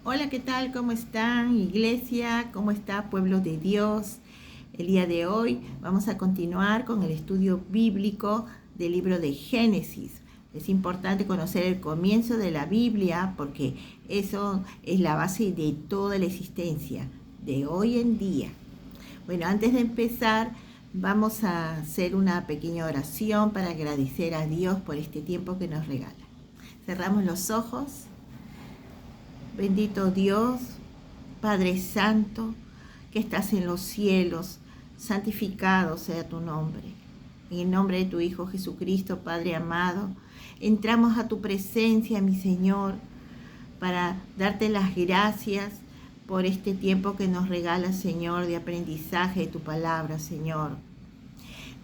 Hola, ¿qué tal? ¿Cómo están, iglesia? ¿Cómo está, pueblo de Dios? El día de hoy vamos a continuar con el estudio bíblico del libro de Génesis. Es importante conocer el comienzo de la Biblia porque eso es la base de toda la existencia de hoy en día. Bueno, antes de empezar, vamos a hacer una pequeña oración para agradecer a Dios por este tiempo que nos regala. Cerramos los ojos. Bendito Dios, Padre Santo, que estás en los cielos, santificado sea tu nombre. En el nombre de tu Hijo Jesucristo, Padre amado, entramos a tu presencia, mi Señor, para darte las gracias por este tiempo que nos regalas, Señor, de aprendizaje de tu palabra, Señor.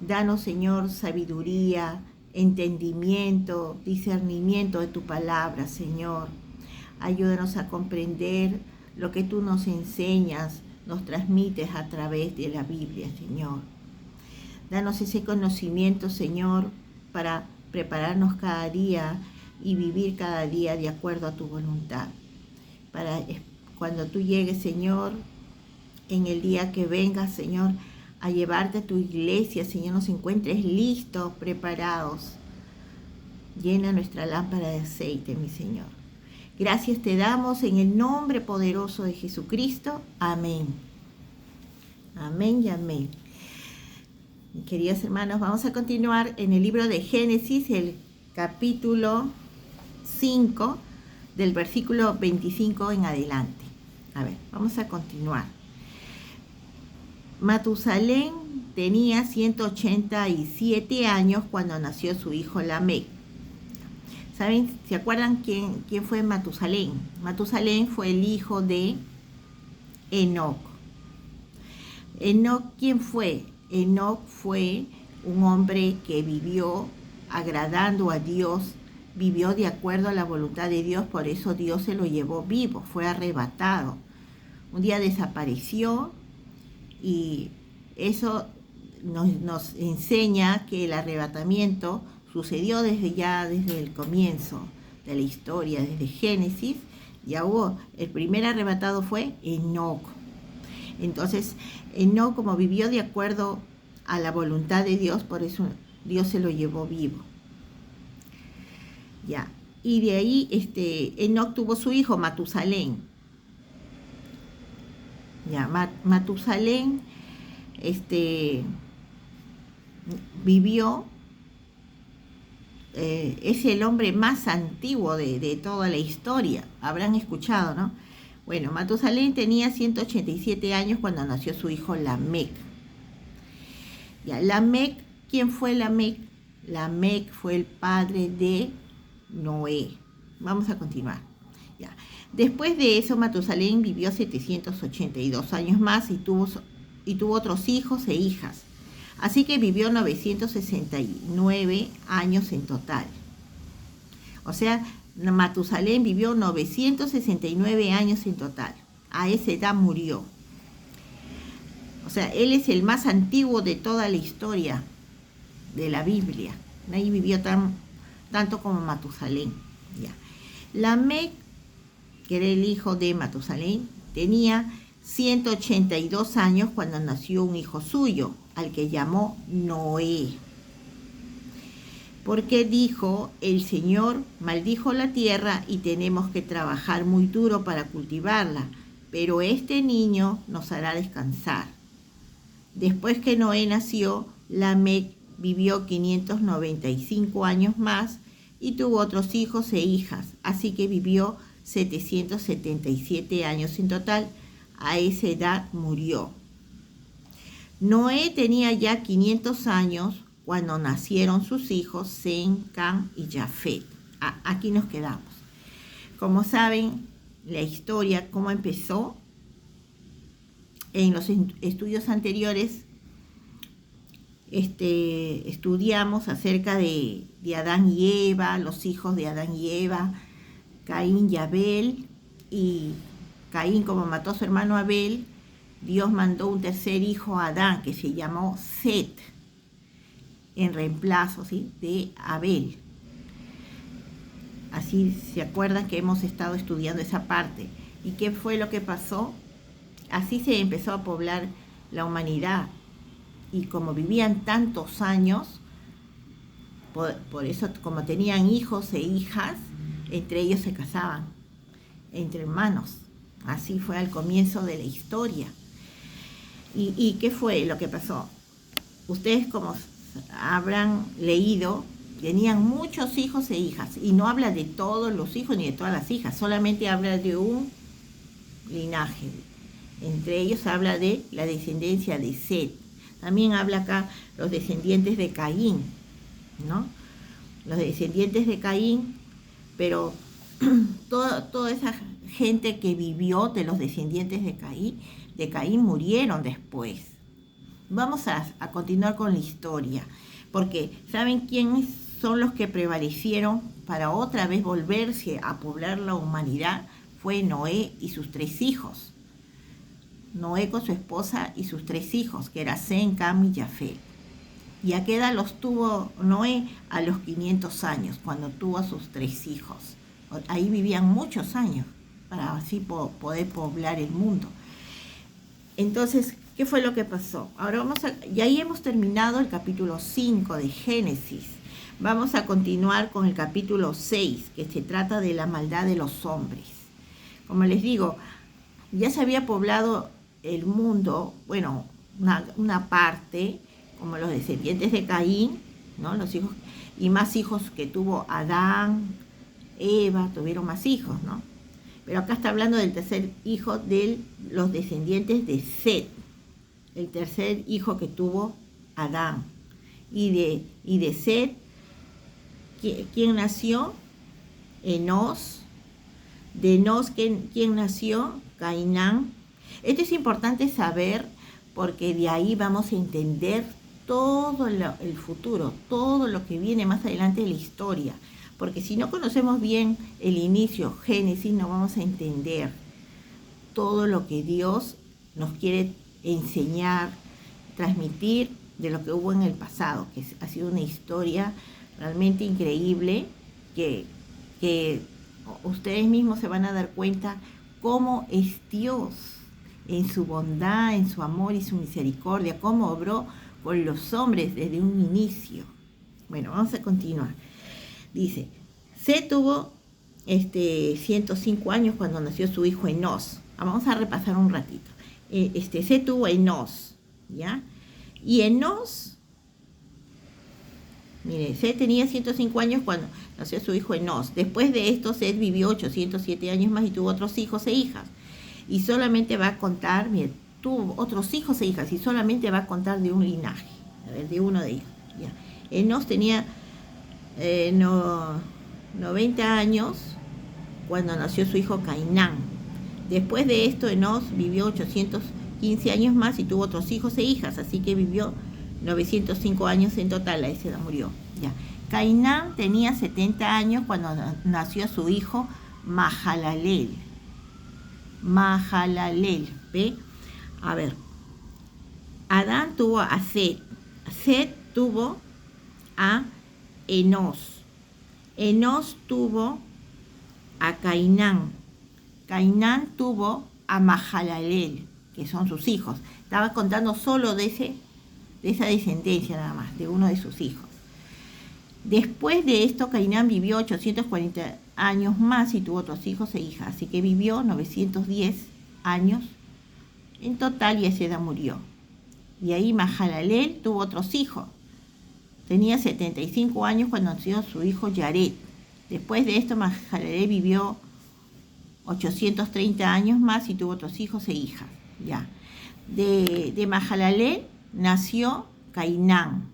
Danos, Señor, sabiduría, entendimiento, discernimiento de tu palabra, Señor. Ayúdanos a comprender lo que tú nos enseñas, nos transmites a través de la Biblia, Señor. Danos ese conocimiento, Señor, para prepararnos cada día y vivir cada día de acuerdo a tu voluntad. Para cuando tú llegues, Señor, en el día que vengas, Señor, a llevarte a tu iglesia, Señor, nos encuentres listos, preparados. Llena nuestra lámpara de aceite, mi Señor. Gracias te damos en el nombre poderoso de Jesucristo. Amén. Amén y amén. Queridos hermanos, vamos a continuar en el libro de Génesis, el capítulo 5, del versículo 25 en adelante. A ver, vamos a continuar. Matusalén tenía 187 años cuando nació su hijo Lamec. ¿Saben? ¿Se acuerdan quién fue Matusalén? Matusalén fue el hijo de Enoc. Enoc, ¿quién fue? Enoc fue un hombre que vivió agradando a Dios, vivió de acuerdo a la voluntad de Dios, por eso Dios se lo llevó vivo, fue arrebatado. Un día desapareció y eso nos enseña que el arrebatamiento sucedió desde el comienzo de la historia, desde Génesis. Ya hubo, el primer arrebatado fue Enoc. Entonces, Enoc, como vivió de acuerdo a la voluntad de Dios, por eso Dios se lo llevó vivo. Ya. Y de ahí, Enoc tuvo su hijo Matusalén. Ya, Matusalén, vivió. Es el hombre más antiguo de toda la historia. Habrán escuchado, ¿no? Bueno, Matusalén tenía 187 años cuando nació su hijo Lamec. Ya, Lamec, ¿quién fue Lamec? Lamec fue el padre de Noé. Vamos a continuar. Ya. Después de eso, Matusalén vivió 782 años más y tuvo otros hijos e hijas. Así que vivió 969 años en total. O sea, Matusalén vivió 969 años en total. A esa edad murió. O sea, él es el más antiguo de toda la historia de la Biblia. Nadie vivió tanto como Matusalén. Ya. Lamec, que era el hijo de Matusalén, tenía 182 años cuando nació un hijo suyo, al que llamó Noé. Porque dijo, el Señor maldijo la tierra y tenemos que trabajar muy duro para cultivarla, pero este niño nos hará descansar. Después que Noé nació, Lamec vivió 595 años más y tuvo otros hijos e hijas, así que vivió 777 años en total. A esa edad murió. Noé tenía ya 500 años cuando nacieron sus hijos Sem, Cam y Jafet. Aquí nos quedamos. Como saben, la historia, cómo empezó, en los estudios anteriores estudiamos acerca de Adán y Eva, los hijos de Adán y Eva, Caín y Abel, y Caín, como mató a su hermano Abel, Dios mandó un tercer hijo a Adán que se llamó Set, en reemplazo, ¿sí?, de Abel. Así se acuerdan que hemos estado estudiando esa parte. ¿Y qué fue lo que pasó? Así se empezó a poblar la humanidad. Y como vivían tantos años, por eso como tenían hijos e hijas, entre ellos se casaban, entre hermanos. Así fue al comienzo de la historia. ¿Y qué fue lo que pasó? Ustedes, como habrán leído, tenían muchos hijos e hijas. Y no habla de todos los hijos ni de todas las hijas, solamente habla de un linaje. Entre ellos habla de la descendencia de Set. También habla acá los descendientes de Caín, ¿no? Los descendientes de Caín, pero toda esa gente que vivió de los descendientes de Caín murieron después. Vamos a continuar con la historia, porque ¿saben quiénes son los que prevalecieron para otra vez volverse a poblar la humanidad? Fue Noé y sus 3 hijos. Noé con su esposa y sus 3 hijos, que eran Sem, Cam y Jafet. ¿Y a qué edad los tuvo Noé? A los 500 años, cuando tuvo a sus 3 hijos. Ahí vivían muchos años, para así poder poblar el mundo. Entonces, ¿qué fue lo que pasó? Ahora y ahí hemos terminado el capítulo 5 de Génesis. Vamos a continuar con el capítulo 6, que se trata de la maldad de los hombres. Como les digo, ya se había poblado el mundo, bueno, una parte, como los descendientes de Caín, ¿no? Los hijos, y más hijos que tuvo Adán, Eva, tuvieron más hijos, ¿no? Pero acá está hablando del tercer hijo de los descendientes de Set, el tercer hijo que tuvo Adán. Y de Set, ¿quién nació? Enos. De Enos, ¿quién nació? Cainán. Esto es importante saber porque de ahí vamos a entender todo el futuro, todo lo que viene más adelante de la historia. Porque si no conocemos bien el inicio, Génesis, no vamos a entender todo lo que Dios nos quiere enseñar, transmitir de lo que hubo en el pasado, que ha sido una historia realmente increíble, que ustedes mismos se van a dar cuenta cómo es Dios en su bondad, en su amor y su misericordia, cómo obró con los hombres desde un inicio. Bueno, vamos a continuar. Dice, Set tuvo 105 años cuando nació su hijo Enos. Vamos a repasar un ratito. Set tuvo Enos, ¿ya? Y Enos, mire, Set tenía 105 años cuando nació su hijo Enos. Después de esto, Set vivió 807 años más y tuvo otros hijos e hijas. Y solamente va a contar, mire, tuvo otros hijos e hijas y solamente va a contar de un linaje, a ver, de uno de ellos. ¿Ya? Enos tenía 90 años cuando nació su hijo Cainán. Después de esto, Enos vivió 815 años más y tuvo otros hijos e hijas, así que vivió 905 años en total. A esa edad murió. Ya. Cainán tenía 70 años cuando nació su hijo Mahalalel. ¿Ve? A ver. Adán tuvo a Set. Set tuvo a Enos. Enos tuvo a Cainán. Cainán tuvo a Mahalalel, que son sus hijos. Estaba contando solo de esa descendencia nada más, de uno de sus hijos. Después de esto, Cainán vivió 840 años más y tuvo otros hijos e hijas, así que vivió 910 años en total y a esa edad murió. Y ahí Mahalalel tuvo otros hijos. Tenía 75 años cuando nació su hijo Yared. Después de esto, Mahalalel vivió 830 años más y tuvo otros hijos e hijas. Ya. De Mahalalel nació Cainán.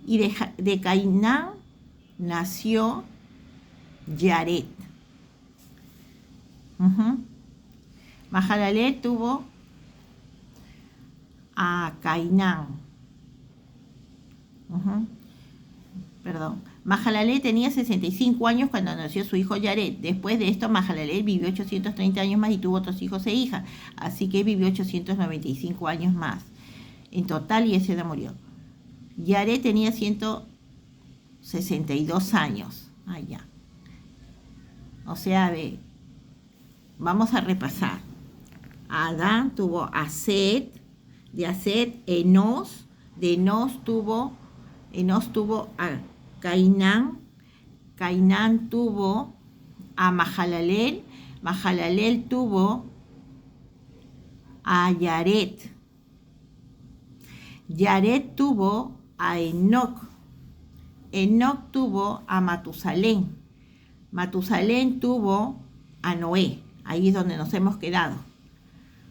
Y de Cainán nació Yared. Mahalalel tuvo a Cainán. Mahalalel tenía 65 años cuando nació su hijo Yared. Después de esto, Mahalalel vivió 830 años más y tuvo otros hijos e hijas. Así que vivió 895 años más en total y esa edad murió. Yared tenía 162 años. O sea, Vamos a repasar. Adán tuvo a Set, de Set Enos, de Enos tuvo a Cainán, Cainán tuvo a Mahalalel, Mahalalel tuvo a Yaret, Yaret tuvo a Enoc, Enoc tuvo a Matusalén, Matusalén tuvo a Noé. Ahí es donde nos hemos quedado.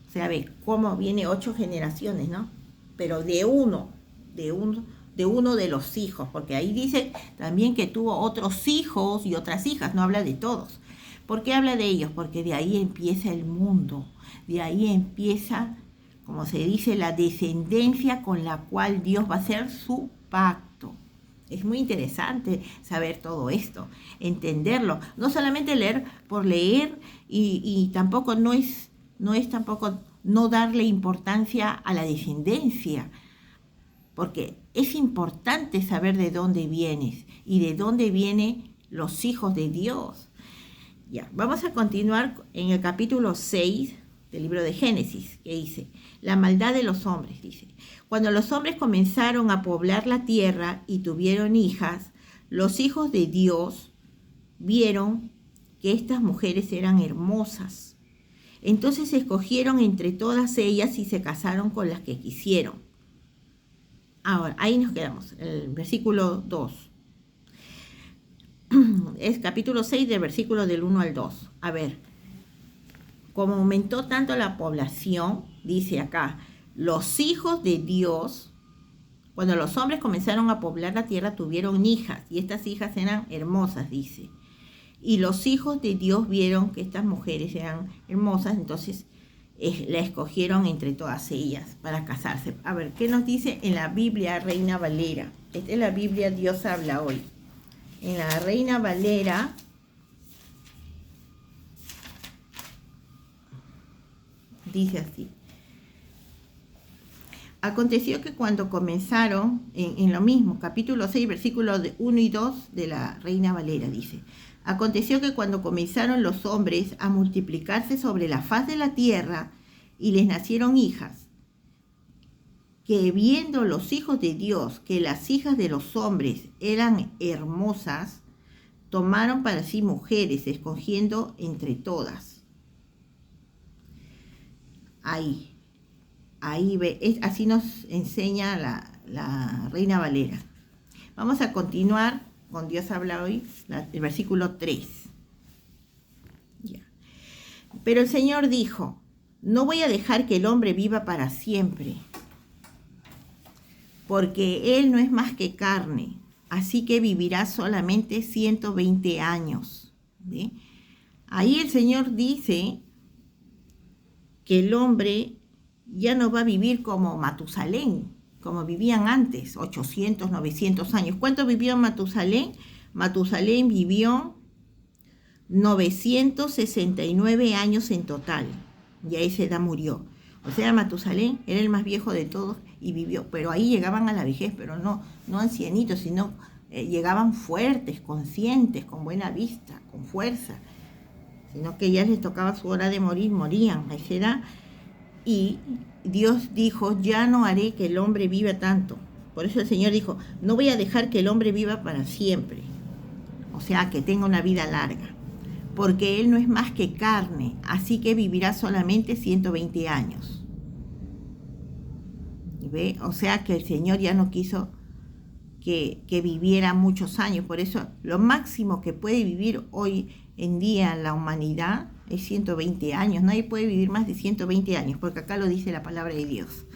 O sea, ve cómo viene 8 generaciones, ¿no? Pero de uno de los hijos, porque ahí dice también que tuvo otros hijos y otras hijas, no habla de todos. ¿Por qué habla de ellos? Porque de ahí empieza el mundo, de ahí empieza, como se dice, la descendencia con la cual Dios va a hacer su pacto. Es muy interesante saber todo esto, entenderlo, no solamente leer por leer y tampoco no es tampoco no darle importancia a la descendencia, porque es importante saber de dónde vienes y de dónde vienen los hijos de Dios. Ya, vamos a continuar en el capítulo 6 del libro de Génesis, que dice, la maldad de los hombres, dice. Cuando los hombres comenzaron a poblar la tierra y tuvieron hijas, los hijos de Dios vieron que estas mujeres eran hermosas. Entonces escogieron entre todas ellas y se casaron con las que quisieron. Ahora, ahí nos quedamos, el versículo 2. Es capítulo 6 del versículo del 1 al 2. A ver, como aumentó tanto la población, dice acá, los hijos de Dios, cuando los hombres comenzaron a poblar la tierra, tuvieron hijas, y estas hijas eran hermosas, dice. Y los hijos de Dios vieron que estas mujeres eran hermosas, entonces la escogieron entre todas ellas para casarse. A ver, ¿qué nos dice en la Biblia Reina Valera? Esta es la Biblia Dios habla hoy. En la Reina Valera dice así. Aconteció que cuando comenzaron, en lo mismo, capítulo 6, versículos 1 y 2 de la Reina Valera, dice. Aconteció que cuando comenzaron los hombres a multiplicarse sobre la faz de la tierra y les nacieron hijas, que viendo los hijos de Dios que las hijas de los hombres eran hermosas, tomaron para sí mujeres, escogiendo entre todas. Ahí ve, así nos enseña la Reina Valera. Vamos a continuar con Dios habla hoy, el versículo 3. Ya. Pero el Señor dijo, no voy a dejar que el hombre viva para siempre, porque él no es más que carne, así que vivirá solamente 120 años. ¿Sí? Ahí el Señor dice que el hombre ya no va a vivir como Matusalén, como vivían antes, 800, 900 años. ¿Cuánto vivió Matusalén? Matusalén vivió 969 años en total, y a esa edad murió. O sea, Matusalén era el más viejo de todos y vivió, pero ahí llegaban a la vejez, pero no ancianitos, sino llegaban fuertes, conscientes, con buena vista, con fuerza, sino que ya les tocaba su hora de morir, morían a esa edad. Y Dios dijo, ya no haré que el hombre viva tanto. Por eso el Señor dijo, no voy a dejar que el hombre viva para siempre. O sea, que tenga una vida larga. Porque él no es más que carne, así que vivirá solamente 120 años. ¿Ve? O sea que el Señor ya no quiso que viviera muchos años. Por eso lo máximo que puede vivir hoy en día la humanidad es 120 años. Nadie puede vivir más de 120 años, porque acá lo dice la palabra de Dios.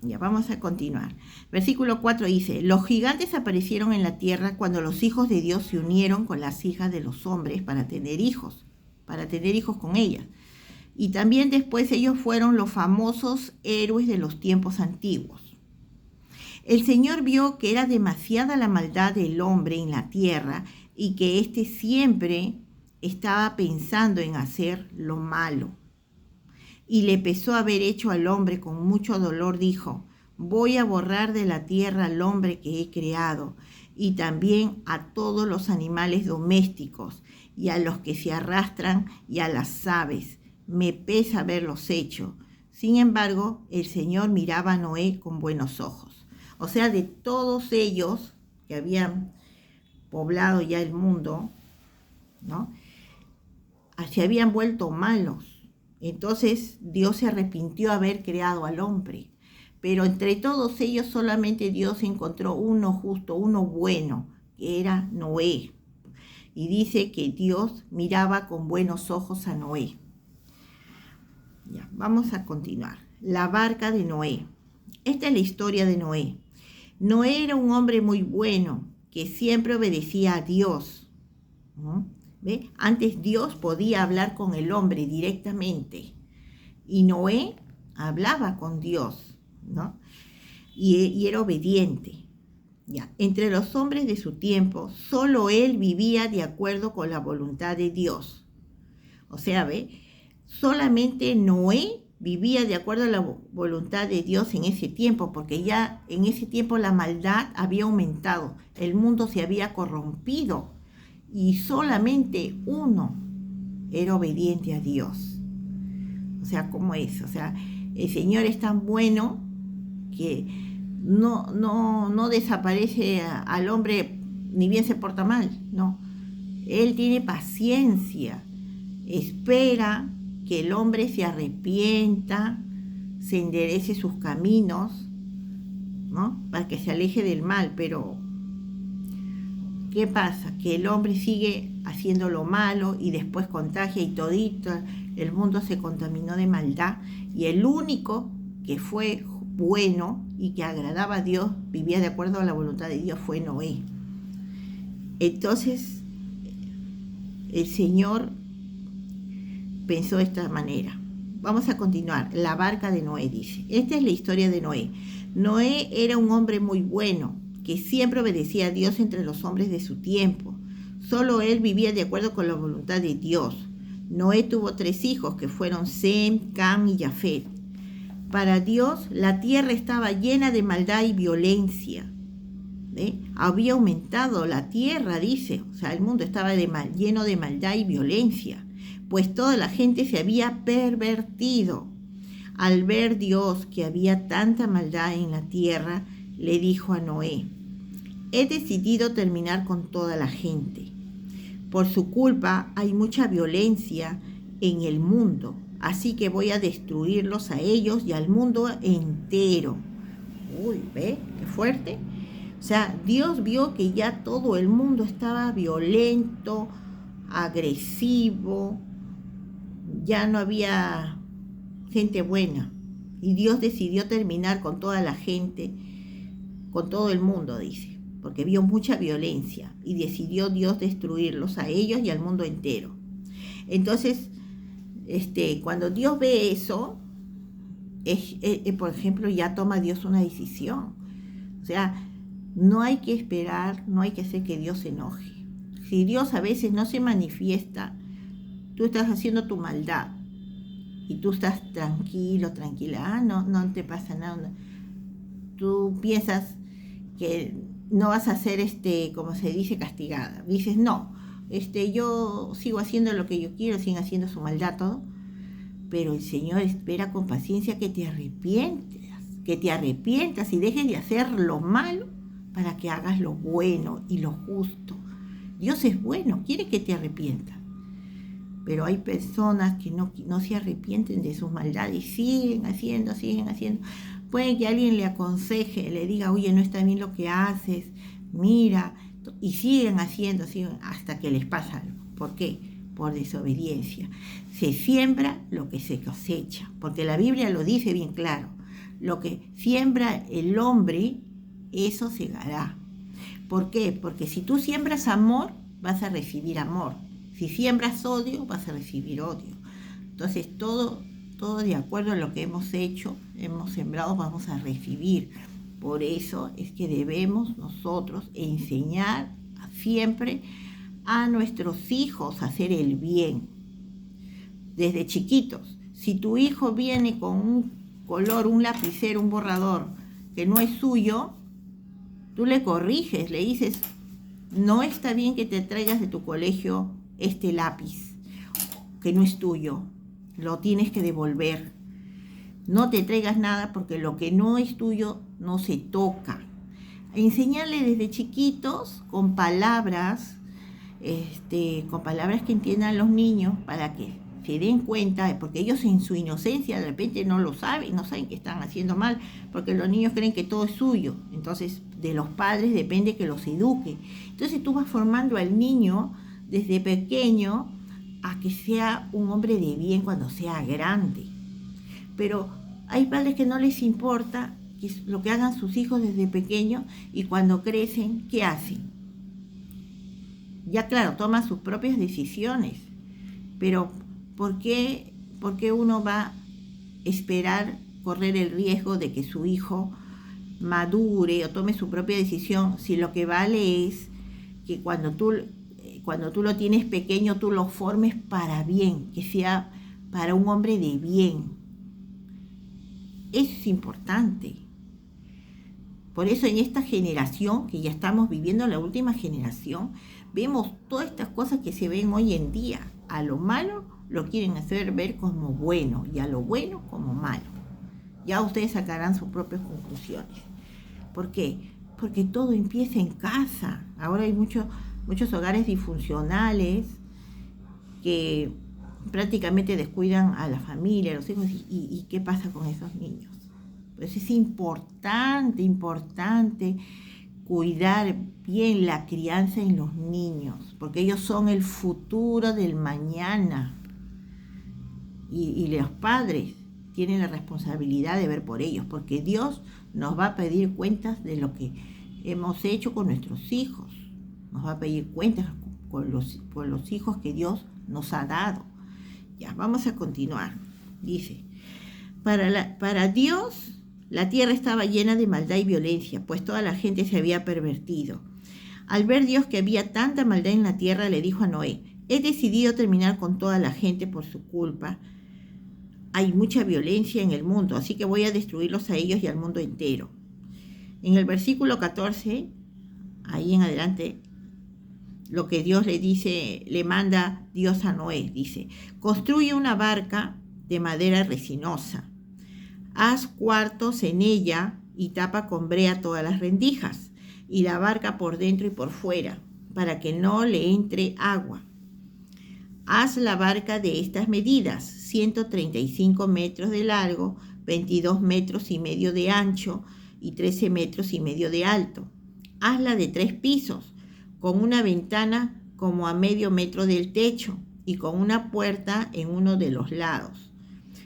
Ya, vamos a continuar. Versículo 4 dice, los gigantes aparecieron en la tierra cuando los hijos de Dios se unieron con las hijas de los hombres para tener hijos con ellas. Y también después ellos fueron los famosos héroes de los tiempos antiguos. El Señor vio que era demasiada la maldad del hombre en la tierra y que éste siempre estaba pensando en hacer lo malo. Y le pesó haber hecho al hombre con mucho dolor, dijo, voy a borrar de la tierra al hombre que he creado y también a todos los animales domésticos, y a los que se arrastran, y a las aves. Me pesa haberlos hecho. Sin embargo, el Señor miraba a Noé con buenos ojos. O sea, de todos ellos que habían poblado ya el mundo, ¿no?, se habían vuelto malos. Entonces Dios se arrepintió de haber creado al hombre. Pero entre todos ellos solamente Dios encontró uno justo, uno bueno, que era Noé. Y dice que Dios miraba con buenos ojos a Noé. Ya, vamos a continuar. La barca de Noé. Esta es la historia de Noé. Noé era un hombre muy bueno, que siempre obedecía a Dios, ¿no? ¿Ve? Antes Dios podía hablar con el hombre directamente. Y Noé hablaba con Dios, ¿no? Y era obediente. Ya. Entre los hombres de su tiempo, solo él vivía de acuerdo con la voluntad de Dios. O sea, ¿ve? Solamente Noé vivía de acuerdo a la voluntad de Dios en ese tiempo, porque ya en ese tiempo la maldad había aumentado, el mundo se había corrompido y solamente uno era obediente a Dios. O sea, ¿cómo es? O sea, el Señor es tan bueno que no desaparece al hombre ni bien se porta mal, no. Él tiene paciencia, espera que el hombre se arrepienta, se enderece sus caminos, ¿no?, para que se aleje del mal. Pero ¿qué pasa? Que el hombre sigue haciendo lo malo y después contagia, y todito el mundo se contaminó de maldad, y el único que fue bueno y que agradaba a Dios, vivía de acuerdo a la voluntad de Dios, fue Noé. Entonces el Señor pensó de esta manera. Vamos a continuar. La barca de Noé, dice. Esta es la historia de Noé. Noé era un hombre muy bueno, que siempre obedecía a Dios entre los hombres de su tiempo. Solo él vivía de acuerdo con la voluntad de Dios. Noé tuvo 3 hijos, que fueron Sem, Cam y Jafet. Para Dios, la tierra estaba llena de maldad y violencia. Había aumentado la tierra, dice. O sea, el mundo estaba lleno de maldad y violencia, pues toda la gente se había pervertido. Al ver Dios que había tanta maldad en la tierra, le dijo a Noé: he decidido terminar con toda la gente. Por su culpa hay mucha violencia en el mundo, así que voy a destruirlos a ellos y al mundo entero. Uy, ¿ve? Qué fuerte. O sea, Dios vio que ya todo el mundo estaba violento, agresivo, ya no había gente buena. Y Dios decidió terminar con toda la gente, con todo el mundo, dice, porque vio mucha violencia y decidió Dios destruirlos a ellos y al mundo entero. Entonces, cuando Dios ve eso, por ejemplo, ya toma Dios una decisión. O sea, no hay que esperar, no hay que hacer que Dios se enoje. Si Dios a veces no se manifiesta, tú estás haciendo tu maldad y tú estás tranquilo, tranquila, no te pasa nada. Tú piensas que no vas a ser, como se dice, castigada. Dices, no, yo sigo haciendo lo que yo quiero, siguen haciendo su maldad, todo. Pero el Señor espera con paciencia que te arrepientas y dejes de hacer lo malo para que hagas lo bueno y lo justo. Dios es bueno, quiere que te arrepientas. Pero hay personas que no se arrepienten de sus maldades y siguen haciendo. Puede que alguien le aconseje, le diga, oye, no está bien lo que haces, mira, y siguen haciendo hasta que les pasa algo. ¿Por qué? Por desobediencia. Se siembra lo que se cosecha, porque la Biblia lo dice bien claro. Lo que siembra el hombre, eso segará. ¿Por qué? Porque si tú siembras amor, vas a recibir amor. Si siembras odio, vas a recibir odio. Entonces, todo de acuerdo a lo que hemos hecho, hemos sembrado, vamos a recibir. Por eso es que debemos nosotros enseñar siempre a nuestros hijos a hacer el bien. Desde chiquitos. Si tu hijo viene con un color, un lapicero, un borrador que no es suyo, Tú le corriges, le dices, no está bien que te traigas de tu colegio este lápiz, que no es tuyo, lo tienes que devolver. No te traigas nada porque lo que no es tuyo no se toca. Enseñarle desde chiquitos con palabras que entiendan los niños para que se den cuenta, porque ellos en su inocencia de repente no lo saben, no saben que están haciendo mal, porque los niños creen que todo es suyo. Entonces de los padres depende que los eduque. Entonces tú vas formando al niño desde pequeño a que sea un hombre de bien cuando sea grande. Pero hay padres que no les importa lo que hagan sus hijos desde pequeños, y cuando crecen, ¿qué hacen? Ya claro, toman sus propias decisiones, pero ¿por qué uno va a esperar correr el riesgo de que su hijo madure o tome su propia decisión si lo que vale es que cuando tú lo tienes pequeño, tú lo formes para bien, que sea para un hombre de bien? Eso es importante. Por eso en esta generación, que ya estamos viviendo la última generación, vemos todas estas cosas que se ven hoy en día. A lo malo lo quieren hacer ver como bueno y a lo bueno como malo. Ya ustedes sacarán sus propias conclusiones. ¿Por qué? Porque todo empieza en casa. Ahora hay muchos hogares disfuncionales que prácticamente descuidan a la familia, a los hijos. ¿Y qué pasa con esos niños? Pues es importante cuidar bien la crianza en los niños, porque ellos son el futuro del mañana. Y los padres tienen la responsabilidad de ver por ellos, porque Dios nos va a pedir cuentas de lo que hemos hecho con nuestros hijos. Nos va a pedir cuentas por los hijos que Dios nos ha dado. Ya, vamos a continuar. Dice, para Dios la tierra estaba llena de maldad y violencia, pues toda la gente se había pervertido. Al ver Dios que había tanta maldad en la tierra, le dijo a Noé, he decidido terminar con toda la gente por su culpa. Hay mucha violencia en el mundo, así que voy a destruirlos a ellos y al mundo entero. En el versículo 14, ahí en adelante, lo que Dios le dice, le manda Dios a Noé, dice, construye una barca de madera resinosa. Haz cuartos en ella y tapa con brea todas las rendijas y la barca por dentro y por fuera, para que no le entre agua. Haz la barca de estas medidas, 135 metros de largo, 22 metros y medio de ancho y 13 metros y medio de alto. Hazla de 3 pisos, con una ventana como a medio metro del techo y con una puerta en uno de los lados.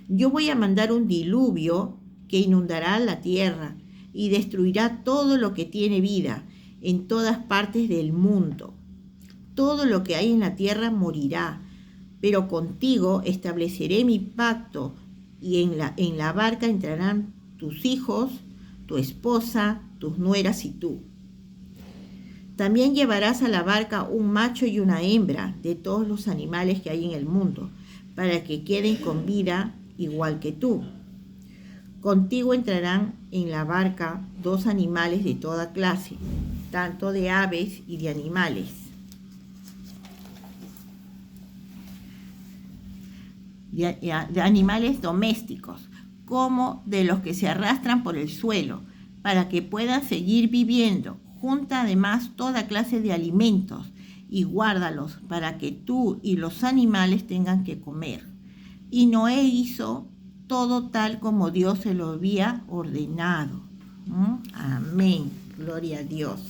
Yo voy a mandar un diluvio que inundará la tierra y destruirá todo lo que tiene vida en todas partes del mundo. Todo lo que hay en la tierra morirá, pero contigo estableceré mi pacto y en la barca entrarán tus hijos, tu esposa, tus nueras y tú. También llevarás a la barca un macho y una hembra de todos los animales que hay en el mundo, para que queden con vida igual que tú. Contigo entrarán en la barca 2 animales de toda clase, tanto de aves y de animales. De animales domésticos, como de los que se arrastran por el suelo, para que puedan seguir viviendo. Junta además toda clase de alimentos y guárdalos para que tú y los animales tengan que comer. Y Noé hizo todo tal como Dios se lo había ordenado. Amén. Gloria a Dios.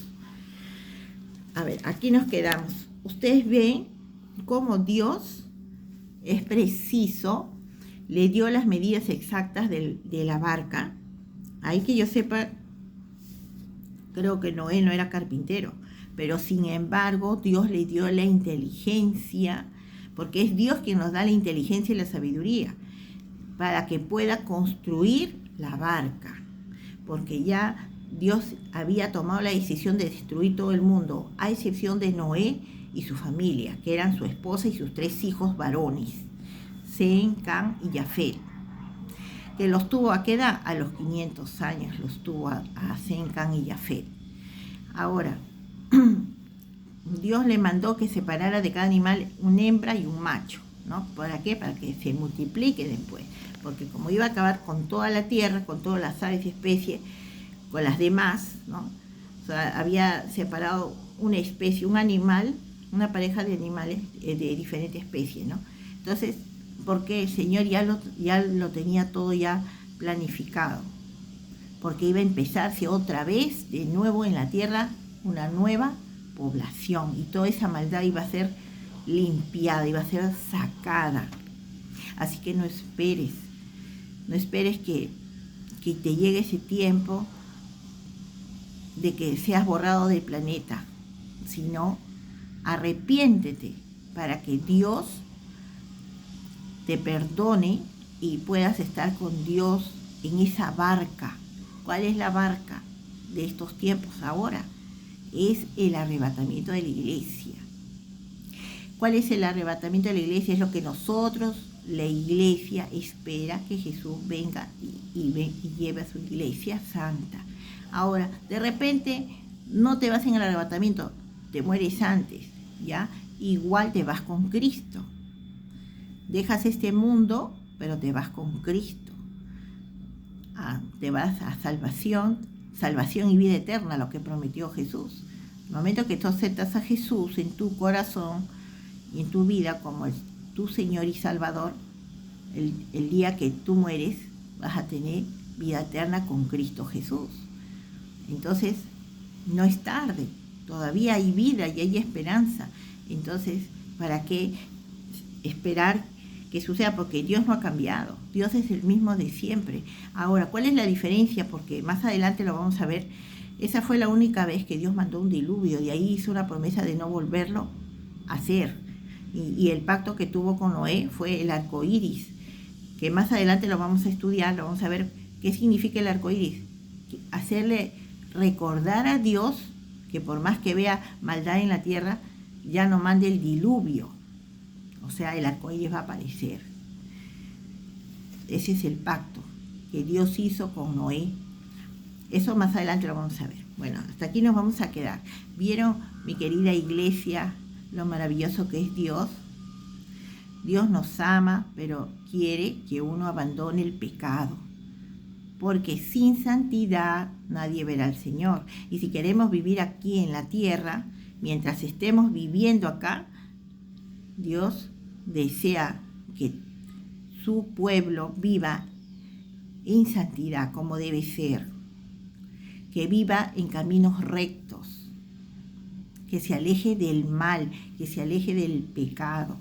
A ver, aquí nos quedamos. Ustedes ven cómo Dios es preciso, le dio las medidas exactas de la barca. Ahí que yo sepa, creo que Noé no era carpintero, pero sin embargo Dios le dio la inteligencia, porque es Dios quien nos da la inteligencia y la sabiduría para que pueda construir la barca, porque ya Dios había tomado la decisión de destruir todo el mundo, a excepción de Noé y su familia, que eran su esposa y sus 3 hijos varones, Sem, Cam y Jafet, que los tuvo a qué edad, a los 500 años los tuvo a Sem, Cam y Jafet. Ahora, Dios le mandó que separara de cada animal una hembra y un macho, ¿no? ¿Para qué? Para que se multiplique después. Porque como iba a acabar con toda la tierra, con todas las aves y especies, con las demás, ¿no? O sea, había separado una especie, un animal, una pareja de animales de diferentes especies, ¿no? Entonces, porque el Señor ya lo tenía todo ya planificado, porque iba a empezarse otra vez de nuevo en la tierra una nueva población y toda esa maldad iba a ser limpiada, iba a ser sacada. Así que no esperes que te llegue ese tiempo de que seas borrado del planeta, sino arrepiéntete para que Dios te perdone y puedas estar con Dios en esa barca. ¿Cuál es la barca de estos tiempos ahora? Es el arrebatamiento de la iglesia. ¿Cuál es el arrebatamiento de la iglesia? Es lo que nosotros, la iglesia, espera que Jesús venga y lleve a su iglesia santa. Ahora, de repente no te vas en el arrebatamiento, te mueres antes, ¿ya? Igual te vas con Cristo. Dejas este mundo, pero te vas con Cristo. Te vas a salvación y vida eterna, lo que prometió Jesús. En el momento que tú aceptas a Jesús en tu corazón y en tu vida como tu Señor y Salvador, el día que tú mueres vas a tener vida eterna con Cristo Jesús. Entonces, no es tarde, todavía hay vida y hay esperanza. Entonces, ¿para qué esperar que suceda? Porque Dios no ha cambiado, Dios es el mismo de siempre. Ahora, ¿cuál es la diferencia? Porque más adelante lo vamos a ver. Esa fue la única vez que Dios mandó un diluvio, de ahí hizo una promesa de no volverlo a hacer. Y el pacto que tuvo con Noé fue el arco iris, que más adelante lo vamos a estudiar, lo vamos a ver qué significa el arco iris. Hacerle recordar a Dios que por más que vea maldad en la tierra, ya no mande el diluvio. O sea, el arco iris va a aparecer. Ese es el pacto que Dios hizo con Noé. Eso más adelante lo vamos a ver. Bueno, hasta aquí nos vamos a quedar. ¿Vieron, mi querida iglesia, lo maravilloso que es Dios? Dios nos ama, pero quiere que uno abandone el pecado, porque sin santidad nadie verá al Señor. Y si queremos vivir aquí en la tierra, mientras estemos viviendo acá, Dios desea que su pueblo viva en santidad como debe ser, que viva en caminos rectos, que se aleje del mal, que se aleje del pecado.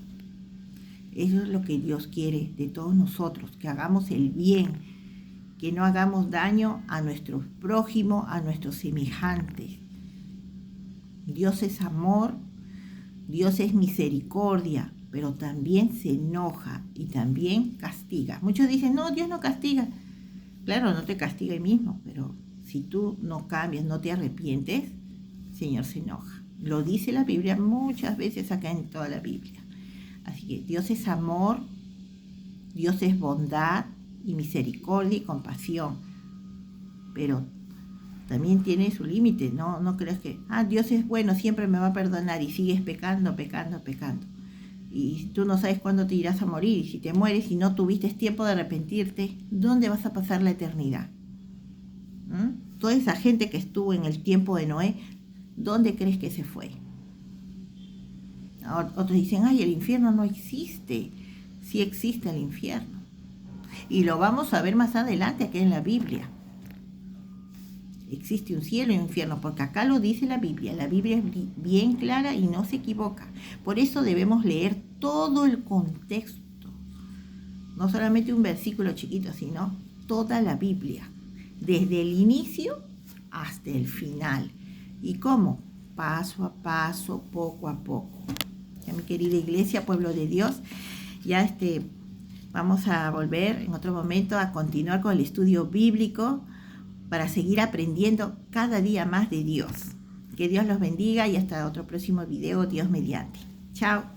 Eso es lo que Dios quiere de todos nosotros, que hagamos el bien, que no hagamos daño a nuestros prójimos, a nuestros semejantes. Dios es amor, Dios es misericordia, pero también se enoja y también castiga. Muchos dicen, no, Dios no castiga. Claro, no te castiga él mismo, pero si tú no cambias, no te arrepientes, el Señor se enoja. Lo dice la Biblia muchas veces acá en toda la Biblia. Así que Dios es amor, Dios es bondad y misericordia y compasión, pero también tiene su límite. No creas que, Dios es bueno, siempre me va a perdonar, y sigues pecando. Y tú no sabes cuándo te irás a morir, y si te mueres y no tuviste tiempo de arrepentirte, ¿dónde vas a pasar la eternidad? Toda esa gente que estuvo en el tiempo de Noé, ¿dónde crees que se fue? Otros dicen, el infierno no existe. Sí existe el infierno. Y lo vamos a ver más adelante aquí en la Biblia. Existe un cielo y un infierno, porque acá lo dice la Biblia. La Biblia es bien clara y no se equivoca. Por eso debemos leer todo el contexto. No solamente un versículo chiquito, sino toda la Biblia. Desde el inicio hasta el final. ¿Y cómo? Paso a paso, poco a poco. Ya, mi querida iglesia, pueblo de Dios, ya vamos a volver en otro momento a continuar con el estudio bíblico para seguir aprendiendo cada día más de Dios. Que Dios los bendiga y hasta otro próximo video, Dios mediante. Chao.